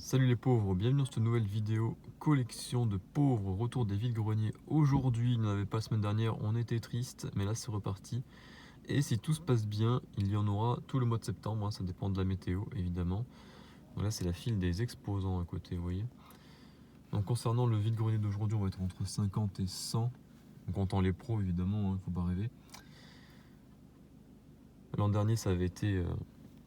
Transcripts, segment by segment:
Salut les pauvres, bienvenue dans cette nouvelle vidéo collection de pauvres, retour des vides-greniers. Aujourd'hui, il n'y en avait pas la semaine dernière, on était triste, mais là c'est reparti. Et si tout se passe bien, il y en aura tout le mois de septembre, ça dépend de la météo évidemment. Donc là c'est la file des exposants à côté, vous voyez. Donc concernant le vide-grenier d'aujourd'hui, on va être entre 50 et 100, en comptant les pros évidemment, il ne faut pas rêver. L'an dernier ça avait été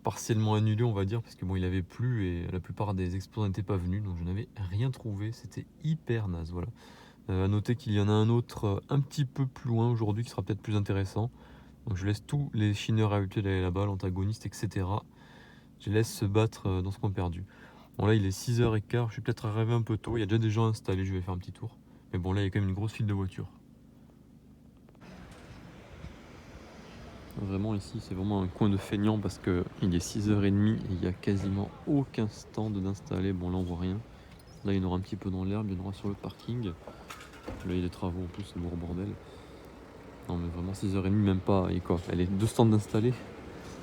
partiellement annulé, on va dire, parce que bon, il avait plu et la plupart des exposants n'étaient pas venus, donc je n'avais rien trouvé. C'était hyper naze, voilà. À noter qu'il y en a un autre un petit peu plus loin aujourd'hui qui sera peut-être plus intéressant. Donc je laisse tous les chineurs habitués d'aller là-bas, l'antagoniste, etc. Je les laisse se battre dans ce coin perdu. Bon là il est 6h15, je suis peut-être arrivé un peu tôt, il y a déjà des gens installés, je vais faire un petit tour. Mais bon là il y a quand même une grosse file de voitures. Vraiment ici c'est vraiment un coin de feignant parce qu'il est 6h30 et il n'y a quasiment aucun stand d'installé. Bon là on voit rien. Là il y en aura un petit peu dans l'herbe, il y en aura sur le parking. Là il y a des travaux en plus, c'est le gros bordel. Non mais vraiment 6h30 même pas, et quoi, elle est 2 stands d'installés.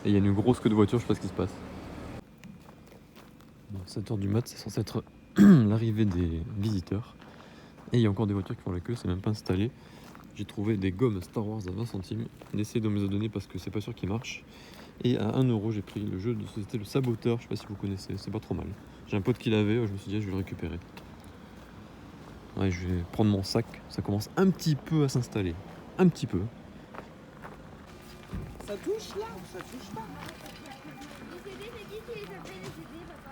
Et il y a une grosse queue de voitures, je sais pas ce qui se passe. Bon, 7h du mat, c'est censé être l'arrivée des visiteurs. Et il y a encore des voitures qui font la queue, c'est même pas installé. J'ai trouvé des gommes Star Wars à 20 centimes. N'essayez de me les donner parce que c'est pas sûr qu'ils marchent. Et à 1€, j'ai pris le jeu de société Le Saboteur, je sais pas si vous connaissez, c'est pas trop mal. J'ai un pote qui l'avait, je me suis dit je vais le récupérer. Ouais, je vais prendre mon sac, ça commence un petit peu à s'installer. Un petit peu. Ça touche là ou ça touche pas? Les CD, c'est qui les a fait les CD, papa?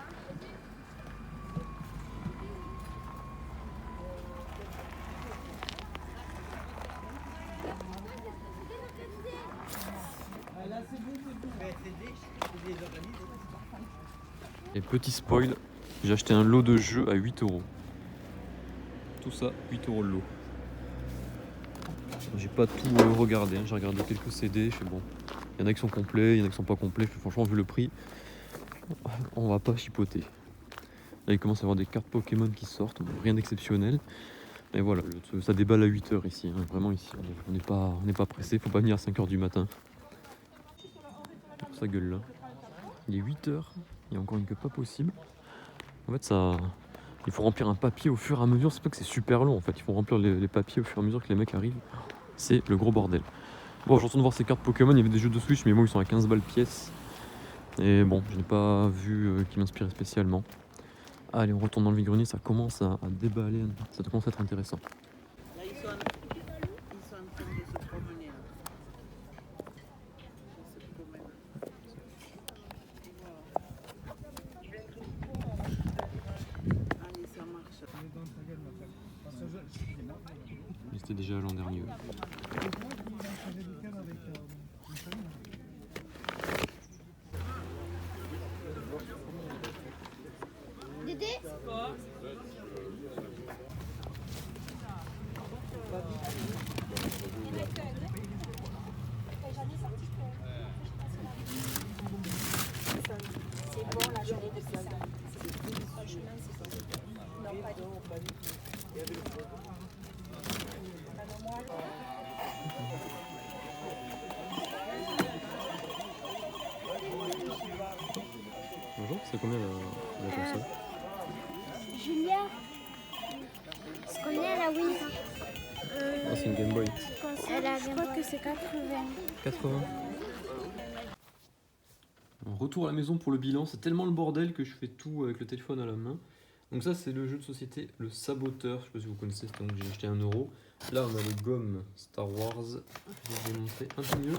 Ah, là c'est bon, c'est bon. Ouais, c'est des organismes. Et petit spoil, j'ai acheté un lot de jeux à 8€. Tout ça, 8€ le lot. J'ai pas tout regardé, hein. J'ai regardé quelques CD, je fais bon. Il y en a qui sont complets, il y en a qui sont pas complets. Franchement, vu le prix, on va pas chipoter. Là, il commence à y avoir des cartes Pokémon qui sortent, bon, rien d'exceptionnel. Mais voilà, ça déballe à 8h ici, hein. Vraiment ici. On n'est pas pressé, faut pas venir à 5h du matin. Ça gueule là. Il est 8h, il y a encore une queue pas possible. En fait, il faut remplir un papier au fur et à mesure. C'est pas que c'est super long en fait, il faut remplir les papiers au fur et à mesure que les mecs arrivent. C'est le gros bordel. Bon, je retourne voir ces cartes Pokémon, il y avait des jeux de Switch, mais bon, ils sont à 15 balles pièce. Et bon, je n'ai pas vu qui m'inspirait spécialement. Allez, on retourne dans le vide-grenier, ça commence à déballer, ça commence à être intéressant. Là ils sont en train de se promener. Là. Ils se promènent. Allez, ça marche. Mais c'était déjà l'an dernier. Dédé? C'est bon la journée de ça. Franchement, c'est bon. Non, pas du tout. Bonjour, c'est combien la console? Julia, ce qu'on est à la Wii. Ah, c'est une Game Boy. Je crois que c'est 80. 80. Retour à la maison pour le bilan, c'est tellement le bordel que je fais tout avec le téléphone à la main. Donc ça c'est le jeu de société Le Saboteur, je sais pas si vous connaissez, donc j'ai acheté 1€. Là on a les gommes Star Wars, je vais montrer un peu mieux.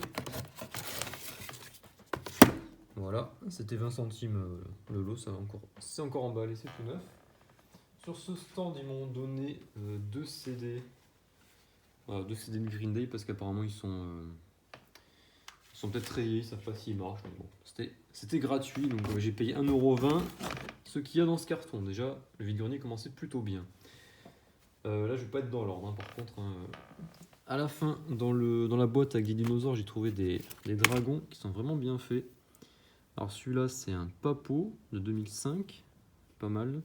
Voilà, c'était 20 centimes le lot, c'est encore emballé, c'est tout neuf. Sur ce stand ils m'ont donné 2 CD. Voilà, 2 CD de Green Day parce qu'apparemment ils sont peut-être rayés, ils savent pas s'ils marchent, mais bon, c'était gratuit, donc j'ai payé 1,20€. Ce qu'il y a dans ce carton, déjà, le vide-grenier commençait plutôt bien. Là, je vais pas être dans l'ordre, hein, par contre. À la fin, dans la boîte avec des dinosaures, j'ai trouvé des dragons qui sont vraiment bien faits. Alors celui-là, c'est un Papo de 2005, pas mal.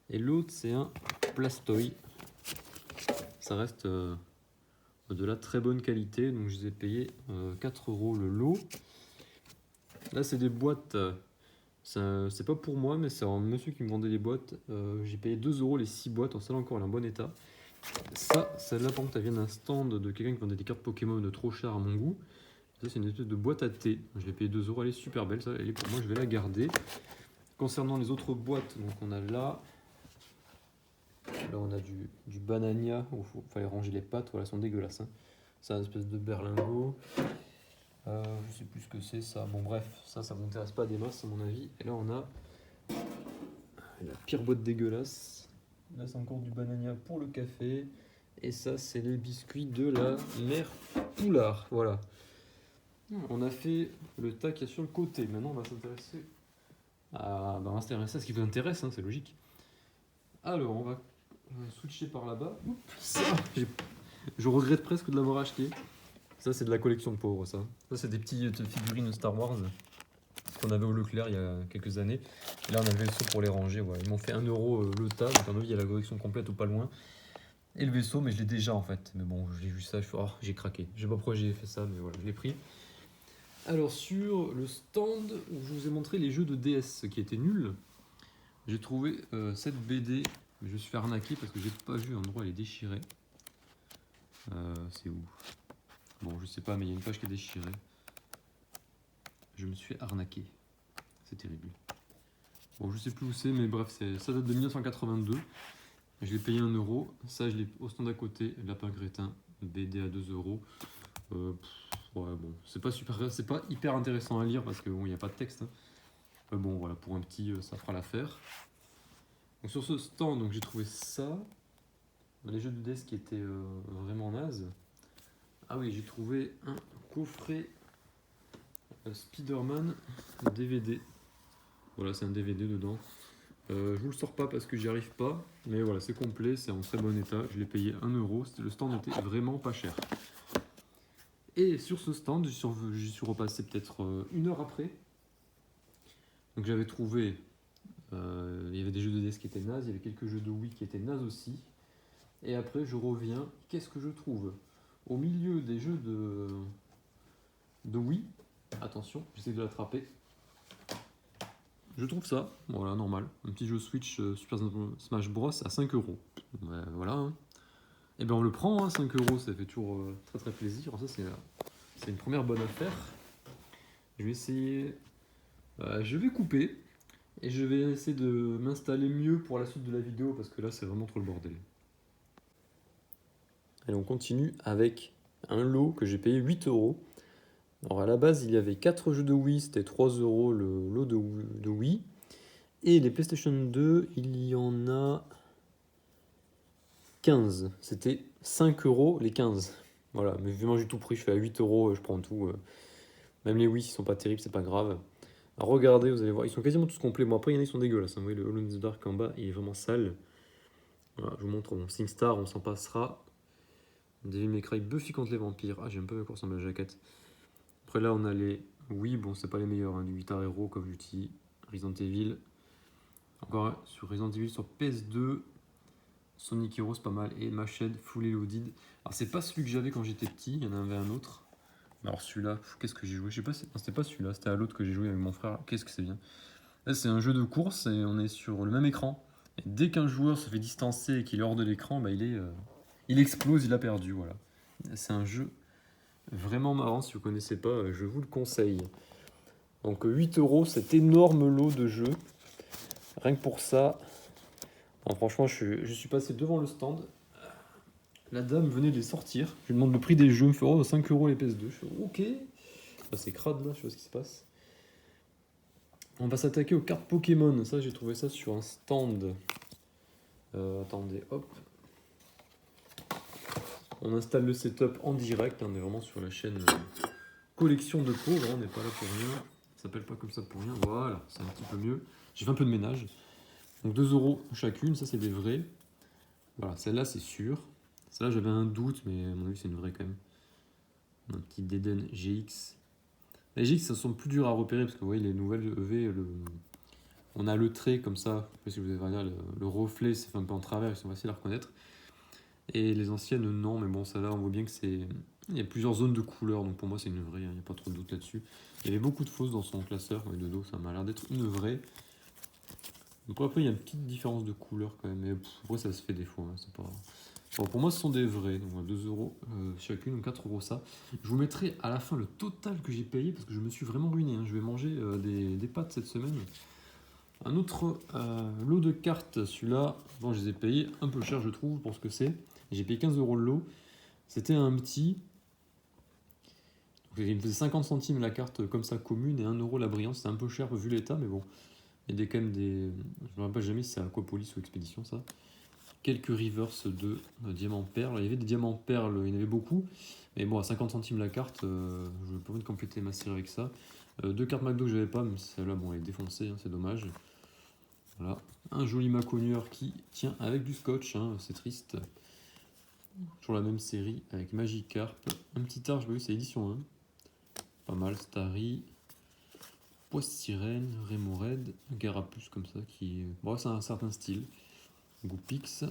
Et l'autre, c'est un Plastoy. Ça reste de la très bonne qualité, donc je les ai payés 4€ le lot. Là, c'est des boîtes C'est pas pour moi, mais c'est un monsieur qui me vendait les boîtes. J'ai payé 2 euros les 6 boîtes, celle encore elle est en bon état. Celle-là par contre, elle vient d'un stand de quelqu'un qui vendait des cartes Pokémon de trop cher à mon goût. Ça, c'est une espèce de boîte à thé. Je l'ai payé 2 euros, elle est super belle, ça, elle est pour moi, je vais la garder. Concernant les autres boîtes, donc on a là on a du Banania, où il fallait ranger les pattes, voilà, elles sont dégueulasses. Hein. C'est un espèce de berlingot. Je sais plus ce que c'est ça. Bon bref, ça m'intéresse pas des masses à mon avis. Et là on a la pire boîte dégueulasse. Là c'est encore du Banania pour le café. Et ça c'est les biscuits de la mère Poulard. Voilà. On a fait le tas qu'il y a sur le côté. Maintenant on va s'intéresser on va s'intéresser à ce qui vous intéresse, hein, c'est logique. Alors on va switcher par là-bas. Je regrette presque de l'avoir acheté. Ça, c'est de la collection de pauvres, ça. Ça, c'est des petites figurines Star Wars qu'on avait au Leclerc il y a quelques années. Et là, on a le vaisseau pour les ranger. Voilà. Ils m'ont fait 1 euro le tas. Donc, à mon avis, il y a la collection complète ou pas loin. Et le vaisseau, mais je l'ai déjà en fait. Mais bon, j'ai vu ça, j'ai craqué. Je sais pas pourquoi j'ai fait ça, mais voilà, je l'ai pris. Alors, sur le stand où je vous ai montré les jeux de DS qui étaient nuls, j'ai trouvé cette BD. Je me suis fait arnaquer parce que j'ai pas vu l'endroit, elle est déchirée. C'est où? Bon, je sais pas, mais il y a une page qui est déchirée. Je me suis fait arnaquer. C'est terrible. Bon, je sais plus où c'est, mais bref, ça date de 1982. Je l'ai payé 1 euro. Ça, je l'ai au stand à côté. Lapin Crétin, BD à 2 euros. Ouais, bon, c'est pas hyper intéressant à lire parce que bon, il n'y a pas de texte. Hein. Bon, voilà, pour un petit, ça fera l'affaire. Donc, sur ce stand, donc j'ai trouvé ça. Les jeux de DS qui étaient vraiment nazes. Ah oui, j'ai trouvé un coffret Spider-Man DVD. Voilà, c'est un DVD dedans. Je vous le sors pas parce que j'y arrive pas, mais voilà, c'est complet, c'est en très bon état. Je l'ai payé 1 euro. Le stand était vraiment pas cher. Et sur ce stand, j'y suis repassé peut-être 1 heure après. Donc j'avais trouvé, il y avait des jeux de DS qui étaient nazes, il y avait quelques jeux de Wii qui étaient nazes aussi. Et après, je reviens. Qu'est-ce que je trouve? Au milieu des jeux de Wii, attention, j'essaie de l'attraper. Je trouve ça, voilà, normal. Un petit jeu Switch Super Smash Bros à 5 euros. Voilà. Hein. Et bien on le prend, hein, 5 euros, ça fait toujours très très plaisir. Ça, c'est une première bonne affaire. Je vais essayer. Je vais couper. Et je vais essayer de m'installer mieux pour la suite de la vidéo parce que là, c'est vraiment trop le bordel. Allez, on continue avec un lot que j'ai payé 8 euros. Alors à la base, il y avait 4 jeux de Wii, c'était 3 euros le lot de Wii. Et les PlayStation 2, il y en a 15. C'était 5 euros les 15. Voilà, mais vu que j'ai tout pris, je fais à 8 euros, je prends tout. Même les Wii, s'ils sont pas terribles, c'est pas grave. Alors regardez, vous allez voir, ils sont quasiment tous complets. Bon, après, il y en a qui sont dégueulasses. Hein. Vous voyez, le Alone in the Dark en bas, il est vraiment sale. Voilà, je vous montre mon SingStar, on s'en passera. Devil May Cry, Buffy contre les vampires. Ah, j'aime pas à quoi ressemble la jaquette. Après là, on a les... Oui, bon, c'est pas les meilleurs. Hein. Du Guitar Hero, Call of Duty, Resident Evil. Encore sur Resident Evil sur PS2. Sonic Heroes, pas mal. Et Mached, Fully Loaded. Alors, c'est pas celui que j'avais quand j'étais petit. Il y en avait un autre. Alors, celui-là, qu'est-ce que j'ai joué? Je sais pas, c'était pas celui-là. C'était à l'autre que j'ai joué avec mon frère. Qu'est-ce que c'est bien? Là, c'est un jeu de course et on est sur le même écran. Et dès qu'un joueur se fait distancer et qu'il est hors de l'écran, bah, il explose, il a perdu. Voilà. C'est un jeu vraiment marrant. Si vous ne connaissez pas, je vous le conseille. Donc 8 euros, cet énorme lot de jeux. Rien que pour ça. Alors, franchement, je suis passé devant le stand. La dame venait de les sortir. Je lui demande le prix des jeux. Elle me fait 5 euros les PS2. Je fais ok. Ah, c'est crade là, je sais pas ce qui se passe. On va s'attaquer aux cartes Pokémon. Ça, j'ai trouvé ça sur un stand. Attendez, hop. On installe le setup en direct. On est vraiment sur la chaîne collection de pauvres. On n'est pas là pour rien. Ça s'appelle pas comme ça pour rien. Voilà, c'est un petit peu mieux. J'ai fait un peu de ménage. Donc 2 euros chacune. Ça, c'est des vrais. Voilà, celle-là, c'est sûr. Celle-là, j'avais un doute, mais à mon avis, c'est une vraie quand même. Un petit Deden GX. Les GX, ça sont plus durs à repérer parce que vous voyez, les nouvelles EV, on a le trait comme ça. Je sais pas si vous allez voir, le reflet, c'est fait un peu en travers, ils sont faciles à reconnaître. Et les anciennes, non, mais bon, celle-là, on voit bien que c'est Il y a plusieurs zones de couleurs, donc pour moi c'est une vraie, il n'y a pas trop de doute là-dessus. Il y avait beaucoup de fausses dans son classeur, mais de dos ça m'a l'air d'être une vraie. Donc après il y a une petite différence de couleur quand même, mais après ça se fait des fois, hein, c'est pas... Bon, pour moi ce sont des vrais, donc 2 euros chacune, donc 4 euros ça. Je vous mettrai à la fin le total que j'ai payé, parce que je me suis vraiment ruiné, hein. Je vais manger des pâtes cette semaine. Un autre lot de cartes, celui-là, bon, je les ai payés un peu cher je trouve pour ce que c'est. J'ai payé 15 euros le lot. C'était un petit. Il me faisait 50 centimes la carte comme ça commune et 1 euro la brillante. C'était un peu cher vu l'état, mais bon. Il y a quand même des. Je me rappelle jamais si c'est Aquapolis ou Expédition ça. Quelques reverse de diamants perles. Il y avait des diamants perles, il y en avait beaucoup. Mais bon, à 50 centimes la carte, je vais pas envie de compléter ma série avec ça. 2 cartes McDo que j'avais pas, mais celle-là, bon, elle est défoncée, hein, c'est dommage. Voilà, un joli Maconieur qui tient avec du scotch, hein, c'est triste. Toujours la même série avec Magikarp. Un petit arche, bah oui, c'est édition 1. Pas mal, Starry, Poisse Sirène, Remoraid, un Carapuce comme ça qui. Bon, c'est un certain style. Goupix,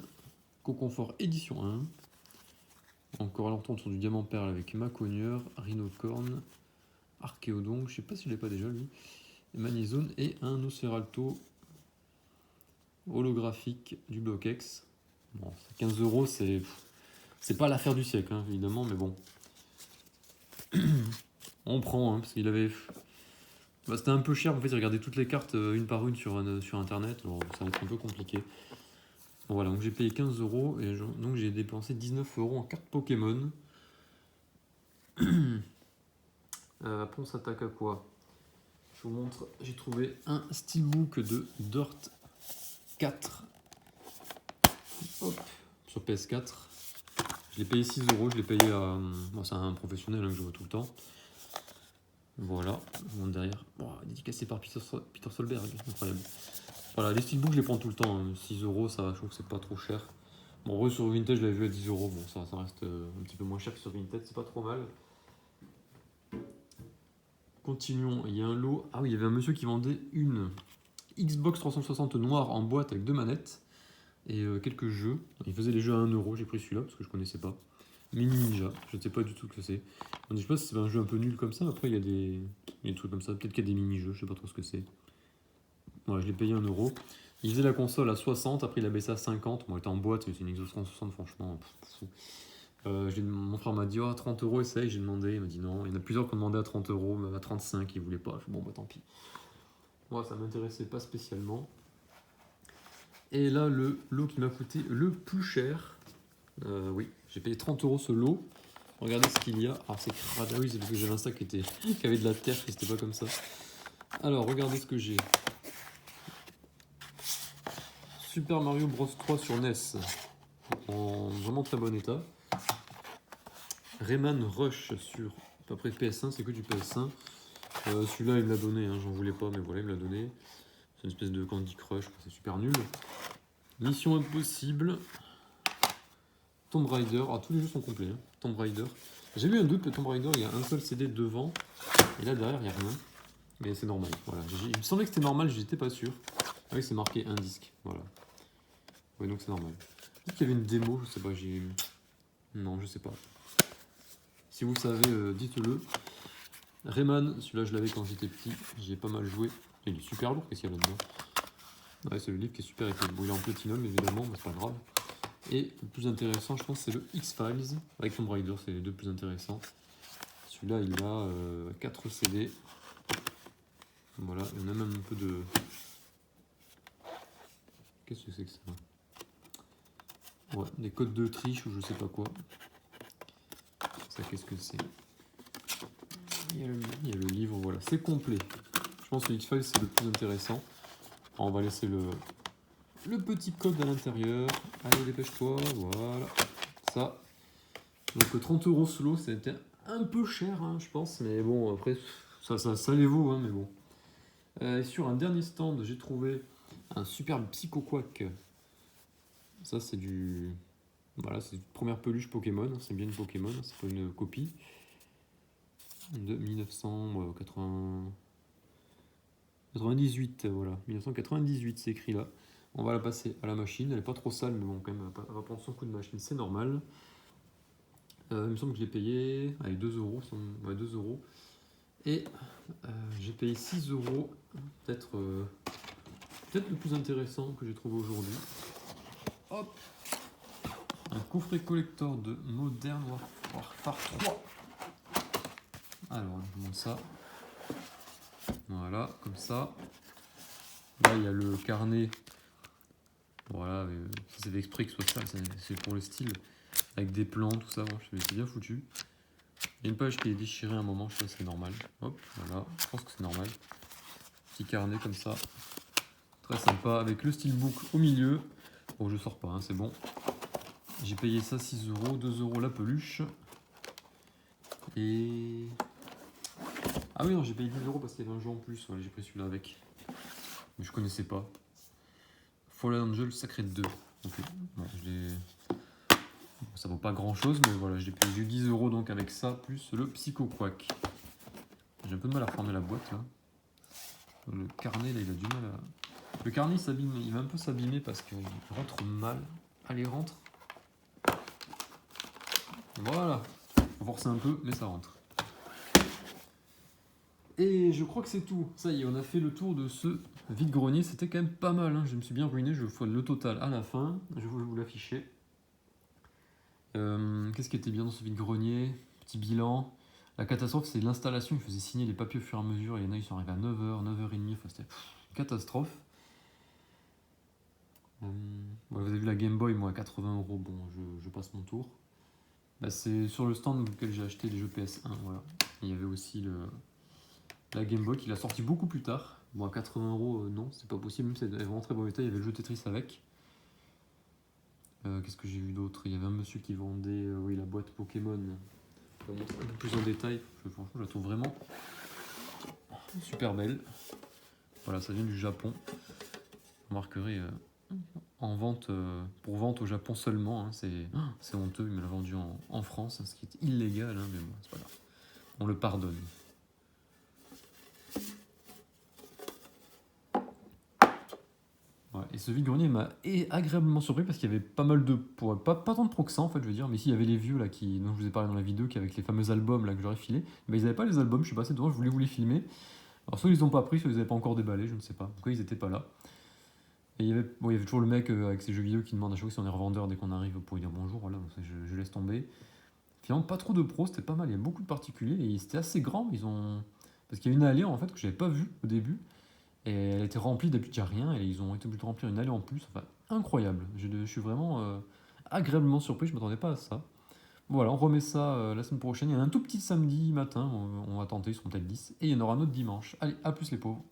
Coconfort édition 1. Encore à l'entour du Diamant Perle avec Maconieur, Rhinocorn, Archéodon, je sais pas si je l'ai pas déjà lui. Magnézone et un Osferalto holographique du Bloquex. Bon, 15 euros, c'est pas l'affaire du siècle, hein, évidemment, mais bon. On prend, hein, parce qu'il avait. Bah, c'était un peu cher, en fait, il regardait toutes les cartes une par une sur internet, alors ça va être un peu compliqué. Bon, voilà, donc j'ai payé 15 euros et donc j'ai dépensé 19 euros en cartes Pokémon. Après, on s'attaque à quoi? Je vous montre, j'ai trouvé un steelbook de Dirt 4. Hop, sur PS4. Je l'ai payé 6 euros, je l'ai payé à. Bon, c'est un professionnel hein, que je vois tout le temps. Voilà, bon, derrière. Bon, dédicacé par Peter Solberg, incroyable. Voilà, les steelbooks, je les prends tout le temps. Hein. 6 euros, ça, je trouve que c'est pas trop cher. Bon, en vrai, sur Vintage, je l'avais vu à 10 euros. Bon, ça reste un petit peu moins cher que sur Vintage, c'est pas trop mal. Continuons, il y a un lot. Ah oui, il y avait un monsieur qui vendait une Xbox 360 noire en boîte avec 2 manettes et quelques jeux. Il faisait les jeux à 1 euro, j'ai pris celui-là parce que je connaissais pas. Mini Ninja, je ne sais pas du tout ce que c'est. Je sais pas si c'est un jeu un peu nul comme ça, après il y a des trucs comme ça, peut-être qu'il y a des mini-jeux, je sais pas trop ce que c'est. Ouais, je l'ai payé 1 euro. Il faisait la console à 60, après il a baissé à 50. Bon, il était en boîte, c'est une Xbox 360, franchement. Mon frère m'a dit 30 euros, essaye. J'ai demandé, il m'a dit non. Il y en a plusieurs qui ont demandé à 30 euros, même à 35, ils voulaient pas. Je dis, bon, bah tant pis. Moi, ça m'intéressait pas spécialement. Et là, le lot qui m'a coûté le plus cher. Oui, j'ai payé 30 euros ce lot. Regardez ce qu'il y a. Ah, c'est crade. Ah oui, c'est parce que j'avais un sac qui avait de la terre, qui c'était pas comme ça. Alors, regardez ce que j'ai. Super Mario Bros 3 sur NES. En vraiment très bon état. Rayman Rush sur à peu près PS1, c'est que du PS1. Celui-là, il me l'a donné, hein, j'en voulais pas, mais voilà, il me l'a donné. C'est une espèce de Candy Crush, c'est super nul. Mission Impossible. Tomb Raider, ah tous les jeux sont complets. Hein. Tomb Raider. J'ai eu un doute que Tomb Raider, il y a un seul CD devant, et là derrière, il n'y a rien. Mais c'est normal, voilà. Il me semblait que c'était normal, j'étais pas sûr. Ah oui, c'est marqué un disque, voilà. Oui, donc c'est normal. Peut-être qu'il y avait une démo, je sais pas, j'ai. Non, je sais pas. Si vous savez, dites-le. Rayman, celui-là je l'avais quand j'étais petit, j'y ai pas mal joué. Il est super lourd, qu'est-ce qu'il y a là-dedans? Ouais, c'est le livre qui est super épais. Bon, il est en platinum évidemment, mais c'est pas grave. Et le plus intéressant, je pense, c'est le X-Files avec Tomb Raider, c'est les deux plus intéressants. Celui-là, il a 4 CD. Voilà, il y en a même un peu de. Qu'est-ce que c'est que ça? Ouais, des codes de triche ou je sais pas quoi. Ça, qu'est-ce que c'est? Il y a le livre, voilà, c'est complet. Je pense que X-Files c'est le plus intéressant. Alors, on va laisser le petit code à l'intérieur. Allez, dépêche-toi, voilà. Ça. Donc 30 euros solo, c'était un peu cher, hein, je pense. Mais bon, après, ça les vaut, hein, mais bon. Et sur un dernier stand, j'ai trouvé un superbe Psycho Quack. Ça, c'est du. Voilà, c'est une première peluche Pokémon. C'est bien une Pokémon, c'est pas une copie. De 1998, voilà. 1998, c'est écrit là. On va la passer à la machine. Elle est pas trop sale, mais bon, quand même, elle va prendre son coup de machine, c'est normal. Il me semble que je l'ai payé avec 2 euros. Ouais, 2 euros. Et j'ai payé 6 euros. Peut-être le plus intéressant que j'ai trouvé aujourd'hui. Hop! Un coffret collector de Modern Warfare 3. Alors, je vous montre ça. Voilà, comme ça. Là, il y a le carnet. Voilà, ça c'est fait exprès que ce soit ça, c'est pour le style. Avec des plans, tout ça, bon, c'est bien foutu. Il y a une page qui est déchirée à un moment, je sais pas si c'est normal. Hop, voilà, je pense que c'est normal. Petit carnet comme ça. Très sympa, avec le steelbook au milieu. Bon, je sors pas, hein, c'est bon. J'ai payé ça 6 euros, 2 euros la peluche. Et... Ah oui, non, j'ai payé 10 euros parce qu'il y avait un jeu en plus. Ouais, j'ai pris celui-là avec. Mais je connaissais pas. Fallen Angel Sacred 2. Ok, bon, ça vaut pas grand chose, mais voilà, j'ai payé 10 euros donc avec ça, plus le Psycho Quack. J'ai un peu de mal à refermer la boîte là. Le carnet là, il a du mal à. Le carnet il s'abîme, il va un peu s'abîmer parce qu'il rentre mal. Allez, rentre. Voilà. Faut forcer un peu, mais ça rentre. Et je crois que c'est tout. Ça y est, on a fait le tour de ce vide-grenier. C'était quand même pas mal, hein. Je me suis bien ruiné. Je vous ferai le total à la fin. Je vais vous l'afficher. Qu'est-ce qui était bien dans ce vide-grenier? Petit bilan. La catastrophe, c'est l'installation. Ils faisaient signer les papiers au fur et à mesure. Il y en a, ils sont arrivés à 9h, 9h30. Enfin, c'était catastrophe. Vous avez vu la Game Boy, moi à 80 euros. Bon, je passe mon tour. Bah, c'est sur le stand auquel j'ai acheté les jeux PS1. Voilà. Il y avait aussi la Game Boy qui l'a sorti beaucoup plus tard. Bon, à 80 euros, non, c'est pas possible. Même si elle est vraiment très bon état, il y avait le jeu Tetris avec. Qu'est-ce que j'ai vu d'autre? Il y avait un monsieur qui vendait oui, la boîte Pokémon. Je vais montrer un peu plus en détail. Franchement, je la trouve vraiment super belle. Voilà, ça vient du Japon. Vous remarquerez en vente, pour vente au Japon seulement. Hein, c'est honteux, il me l'a vendu en France, ce qui est illégal, hein, mais bon, c'est pas grave. On le pardonne. Ouais, et ce vide-grenier m'a agréablement surpris parce qu'il y avait pas mal de. Pas tant de pro que ça en fait, je veux dire, mais s'il y avait les vieux là dont je vous ai parlé dans la vidéo, qui avec les fameux albums là que j'aurais filé, mais ils n'avaient pas les albums, je suis passé devant, je voulais vous les filmer. Alors soit ils les ont pas pris, soit ils n'avaient pas encore déballé, je ne sais pas. Pourquoi ils étaient pas là. Et il y avait toujours le mec avec ses jeux vidéo qui demande à chaque fois si on est revendeur dès qu'on arrive pour lui dire bonjour, voilà, je laisse tomber. Finalement, pas trop de pros, c'était pas mal, il y a beaucoup de particuliers et c'était assez grand. Parce qu'il y a une allée en fait que j'avais pas vue au début. Et elle était remplie, d'habitude il n'y a rien, et ils ont été obligés de remplir une allée en plus. Enfin, incroyable. Je suis vraiment agréablement surpris, je ne m'attendais pas à ça. Bon, voilà, on remet ça la semaine prochaine. Il y en a un tout petit samedi matin, on va tenter, ils seront peut-être 10. Et il y en aura un autre dimanche. Allez, à plus les pauvres.